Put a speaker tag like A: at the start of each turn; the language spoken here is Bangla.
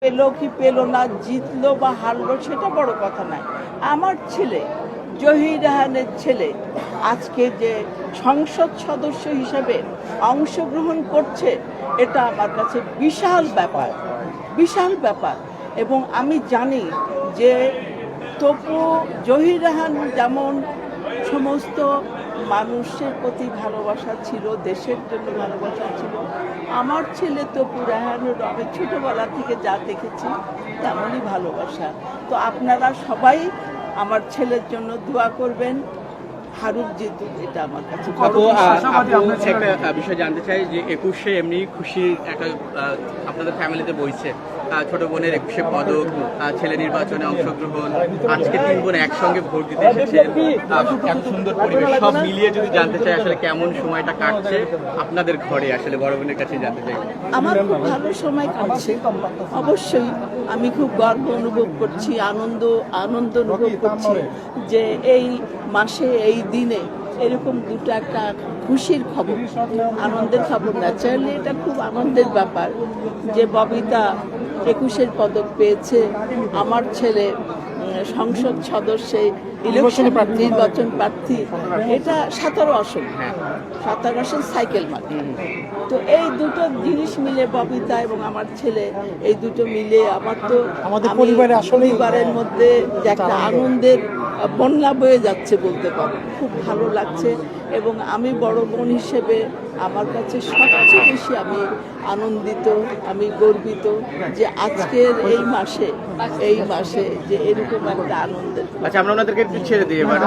A: পেলো কি পেলো না, জিতলো বা হারলো সেটা বড় কথা নয়। আমার ছেলে জহির রায়হানের ছেলে আজকে যে সংসদ সদস্য হিসেবে অংশগ্রহণ করছে, এটা আমার কাছে বিশাল ব্যাপার, বিশাল ব্যাপার। এবং আমি জানি যে তপু জহির রায়হান যেমন সমস্ত মানুষের প্রতি ভালোবাসা ছিল, দেশের জন্য ভালোবাসা ছিল, আমার ছেলে তপু রায়হানের আমি ছোটোবেলা থেকে যা দেখেছি তেমনই ভালোবাসা। তো আপনারা সবাই আমার ছেলের জন্য দোয়া করবেন, হারুক জিতুক, এটা আমার কাছে
B: একটা বিষয় জানতে চাই যে 21শে এমনি খুশি একটা আপনাদের ফ্যামিলিতে বইছে, ছোট বোনের 21শে পদক, ছেলে নির্বাচনে অংশগ্রহণ, আজকে 3 বোন একসঙ্গে ভোট দিতে এসেছে, এত সুন্দর পরিবেশ, সব মিলিয়ে যদি জানতে চাই আসলে কেমন সময়টা কাটছে আপনাদের ঘরে, আসলে বড় বোনের কাছে জানতে চাই।
A: আমার খুব ভালো সময় কাটছে, অবশ্যই আমি খুব গর্ব অনুভব করছি, আনন্দ অনুভব করছি যে এই মাসে এই দিনে এরকম দুটো একটা খুশির খবর, আনন্দের খবর। ন্যাচারালি এটা খুব আনন্দের ব্যাপার যে ববিতা 21-এর পদক পেয়েছে, আমার ছেলে সংসদ সদস্যে ইলেকশনে নির্বাচন প্রার্থী, এটা 17 আসন, 17 আসন সাইকেল মাঠ। তো এই দুটো জিনিস মিলে, ববিতা এবং আমার ছেলে, এই দুটো মিলে আমার তো পরিবারের মধ্যে যে একটা আনন্দের বন্যা বয়ে যাচ্ছে বলতে পারো, খুব ভালো লাগছে। এবং আমি বড় বোন হিসেবে আমার কাছে সবচেয়ে বেশি আমি আনন্দিত, আমি গর্বিত যে আজকের এই মাসে যে এরকম একটা আনন্দের।
B: আচ্ছা, আমরা ওনাদেরকে ছেড়ে দিই এবার।